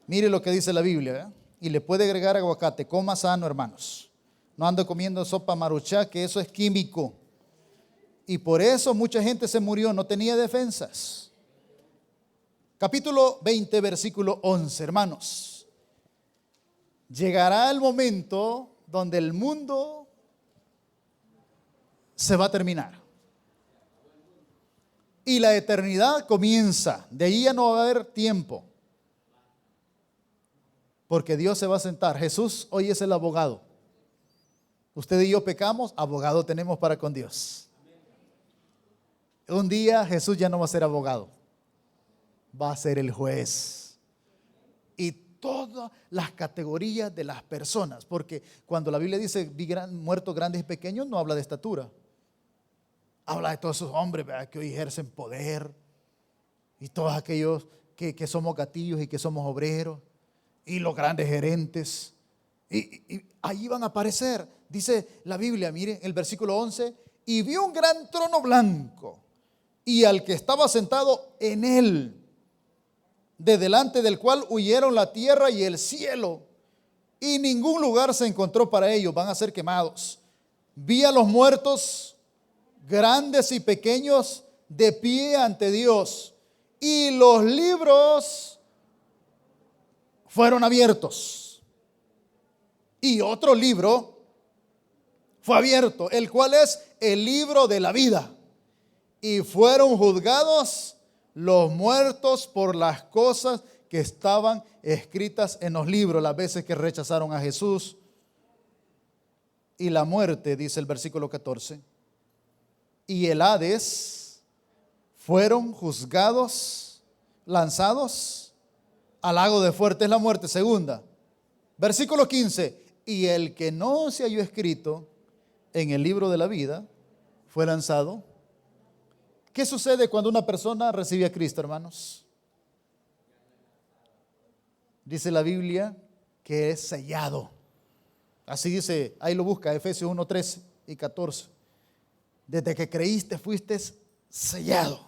Mire lo que dice la Biblia, ¿eh? Y le puede agregar aguacate. Coma sano, hermanos. No ande comiendo sopa maruchá, que eso es químico. Y por eso mucha gente se murió, no tenía defensas. Capítulo 20, versículo 11, hermanos. Llegará el momento donde el mundo se va a terminar. Y la eternidad comienza. De ahí ya no va a haber tiempo. Porque Dios se va a sentar. Jesús hoy es el abogado. Usted y yo pecamos, abogado tenemos para con Dios. Un día Jesús ya no va a ser abogado. Va a ser el juez. Y todas las categorías de las personas. Porque cuando la Biblia dice vi muertos grandes y pequeños, no habla de estatura. Habla de todos esos hombres, ¿verdad?, que hoy ejercen poder. Y todos aquellos que somos gatillos y que somos obreros. Y los grandes gerentes. Y ahí van a aparecer. Dice la Biblia, mire, el versículo 11. Y vio un gran trono blanco. Y al que estaba sentado en él. De delante del cual huyeron la tierra y el cielo. Y ningún lugar se encontró para ellos. Van a ser quemados. Vi a los muertos, grandes y pequeños, de pie ante Dios. Y los libros fueron abiertos. Y otro libro fue abierto, el cual es el libro de la vida. Y fueron juzgados los muertos por las cosas que estaban escritas en los libros, las veces que rechazaron a Jesús. Y la muerte, dice el versículo 14, y el Hades fueron juzgados, lanzados al lago de fuego. Es la muerte segunda. Versículo 15, y el que no se halló escrito en el libro de la vida fue lanzado. ¿Qué sucede cuando una persona recibe a Cristo, hermanos? Dice la Biblia que es sellado. Así dice, ahí lo busca, Efesios 1, 13 y 14. Desde que creíste fuiste sellado.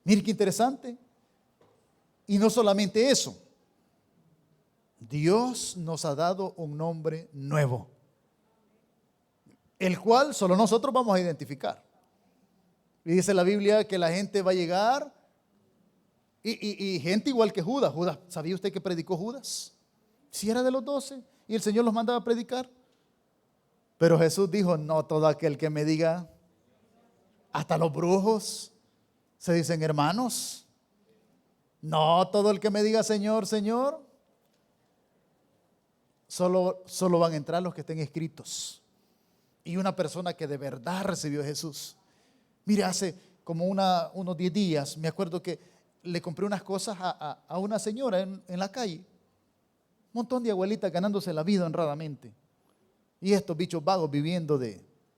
Mire qué interesante. Y no solamente eso. Dios nos ha dado un nombre nuevo, el cual solo nosotros vamos a identificar. Y dice la Biblia que la gente va a llegar y gente igual que Judas. Judas, ¿sabía usted que predicó Judas? Si era de los 12 y el Señor los mandaba a predicar. Pero Jesús dijo, no todo aquel que me diga, hasta los brujos se dicen hermanos. No todo el que me diga Señor, Señor. Solo van a entrar los que estén escritos. Y una persona que de verdad recibió a Jesús. Mire, hace como unos 10 días, me acuerdo que le compré unas cosas a una señora en la calle. Un montón de abuelitas ganándose la vida honradamente. Y estos bichos vagos viviendo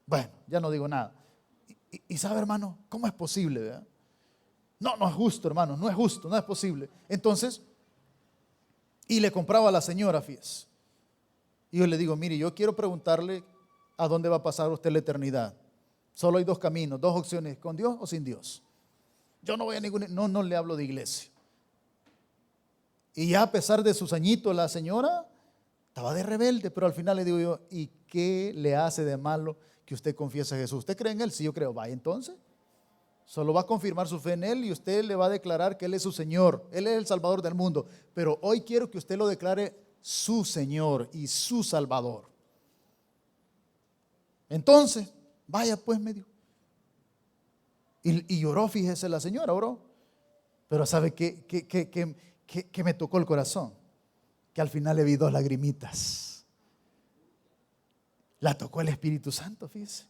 bueno, ya no digo nada. Y sabe, hermano, ¿cómo es posible, verdad? No es justo, hermano, no es justo, no es posible. Entonces, y le compraba a la señora, fíjese. Y yo le digo, mire, yo quiero preguntarle a dónde va a pasar usted la eternidad. Solo hay 2 caminos, 2 opciones, con Dios o sin Dios. Yo no voy a no le hablo de iglesia. Y ya a pesar de sus añitos, la señora estaba de rebelde, pero al final le digo yo, ¿y qué le hace de malo que usted confiese a Jesús? ¿Usted cree en Él? Sí, yo creo. Vaya entonces. Solo va a confirmar su fe en Él y usted le va a declarar que Él es su Señor. Él es el Salvador del mundo. Pero hoy quiero que usted lo declare su Señor y su Salvador. Entonces, vaya pues, me dijo. Y lloró, fíjese, la señora oró. Pero ¿sabe qué me tocó el corazón? Que al final le vi 2 lagrimitas. La tocó el Espíritu Santo, fíjese.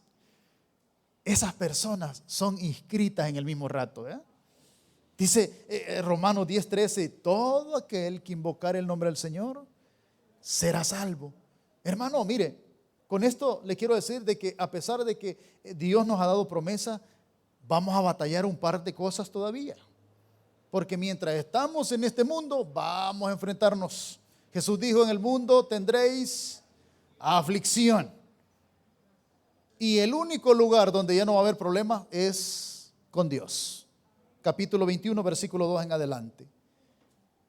Esas personas son inscritas en el mismo rato, ¿eh? Dice Romanos 10:13, todo aquel que invocare el nombre del Señor será salvo. Hermano, mire, con esto le quiero decir de que a pesar de que Dios nos ha dado promesa, vamos a batallar un par de cosas todavía. Porque mientras estamos en este mundo, vamos a enfrentarnos. Jesús dijo, en el mundo tendréis aflicción. Y el único lugar donde ya no va a haber problema es con Dios. Capítulo 21, versículo 2 en adelante.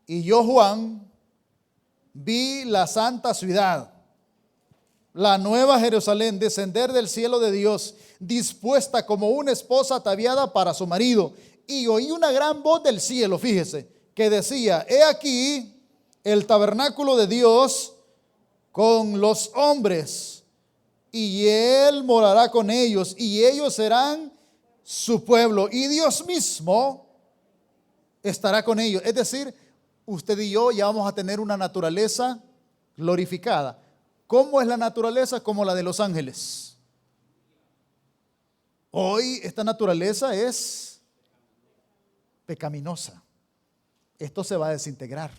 Y yo, Juan, vi la santa ciudad, la nueva Jerusalén, descender del cielo de Dios, dispuesta como una esposa ataviada para su marido. Y oí una gran voz del cielo, fíjese, que decía: he aquí el tabernáculo de Dios con los hombres, y Él morará con ellos, y ellos serán su pueblo, y Dios mismo estará con ellos. Es decir, usted y yo ya vamos a tener una naturaleza glorificada. ¿Cómo es la naturaleza? Como la de los ángeles. Hoy esta naturaleza es pecaminosa. Esto se va a desintegrar.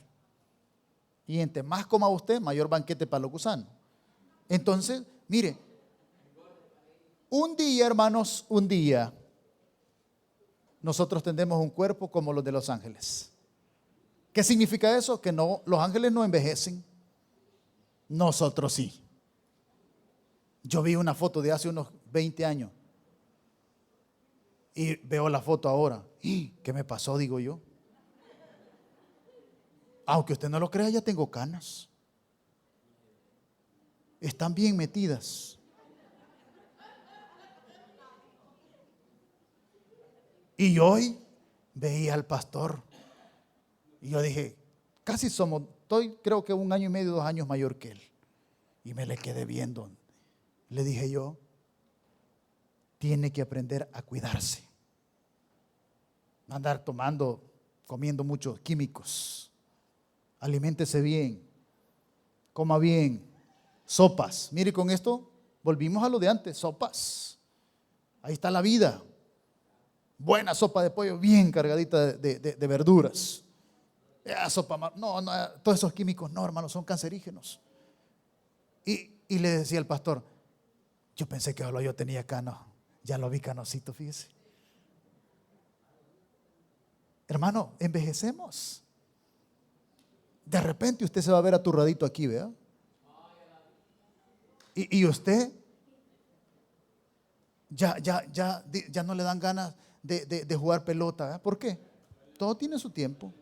Y entre más coma usted, mayor banquete para los gusanos. Entonces, mire, un día, hermanos, un día, nosotros tendremos un cuerpo como los de los ángeles. ¿Qué significa eso? Que no, los ángeles no envejecen. Nosotros sí. Yo vi una foto de hace unos 20 años y veo la foto ahora. ¿Qué me pasó? Digo yo. Aunque usted no lo crea, ya tengo canas. Están bien metidas. Y hoy veía al pastor y yo dije, casi somos, estoy creo que 1 año y medio, 2 años mayor que él. Y me le quedé viendo. Le dije yo, tiene que aprender a cuidarse. Andar tomando, comiendo muchos químicos. Aliméntese bien, coma bien, sopas. Mire, con esto volvimos a lo de antes, sopas. Ahí está la vida. Buena sopa de pollo, bien cargadita de verduras. Sopa, no, todos esos químicos no, hermano, son cancerígenos. Y le decía al pastor, yo pensé que solo yo tenía cano, ya lo vi canosito, fíjese. Hermano, envejecemos. De repente usted se va a ver aturradito aquí, ¿verdad? Y usted ya no le dan ganas de jugar pelota, ¿verdad? ¿Por qué? Todo tiene su tiempo.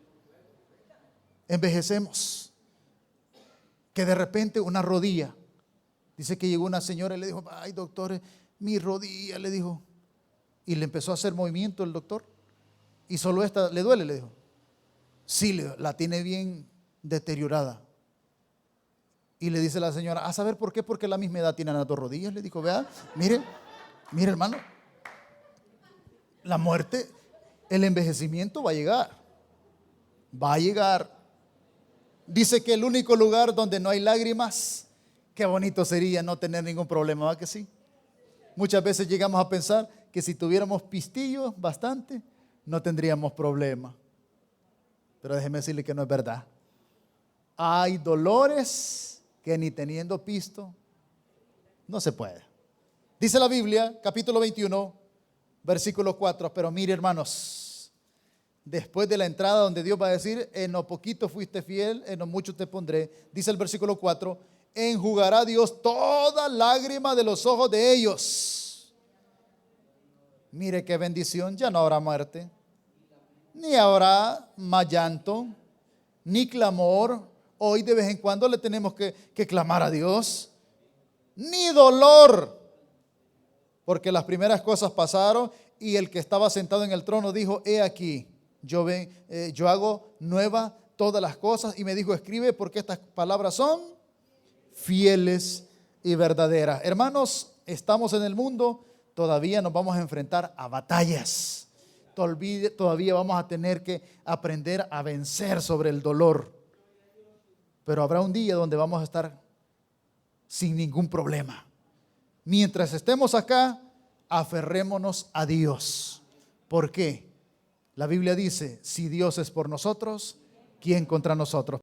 Envejecemos. Que de repente una rodilla, dice que llegó una señora y le dijo, ay doctor, mi rodilla, le dijo. Y le empezó a hacer movimiento el doctor. Y solo esta le duele, le dijo. Sí, la tiene bien deteriorada. Y le dice la señora, ¿a saber por qué? Porque la misma edad tienen las 2 rodillas. Le dijo, vea, mire hermano, la muerte, el envejecimiento va a llegar. Va a llegar. Dice que el único lugar donde no hay lágrimas, qué bonito sería no tener ningún problema, ¿va que sí? Muchas veces llegamos a pensar que si tuviéramos pistillos bastante, no tendríamos problema. Pero déjeme decirle que no es verdad. Hay dolores que ni teniendo pisto no se puede. Dice la Biblia, capítulo 21, versículo 4. Pero mire, hermanos, después de la entrada donde Dios va a decir, en lo poquito fuiste fiel, en lo mucho te pondré. Dice el versículo 4, enjugará Dios toda lágrima de los ojos de ellos. Mire qué bendición, ya no habrá muerte, ni habrá más llanto, ni clamor. Hoy de vez en cuando le tenemos que clamar a Dios. Ni dolor, porque las primeras cosas pasaron y el que estaba sentado en el trono dijo, he aquí, yo hago nueva todas las cosas. Y me dijo, escribe porque estas palabras son fieles y verdaderas. Hermanos, estamos en el mundo, todavía nos vamos a enfrentar a batallas. Todavía vamos a tener que aprender a vencer sobre el dolor. Pero habrá un día donde vamos a estar sin ningún problema. Mientras estemos acá, aferrémonos a Dios. ¿Por qué? La Biblia dice, si Dios es por nosotros, ¿quién contra nosotros?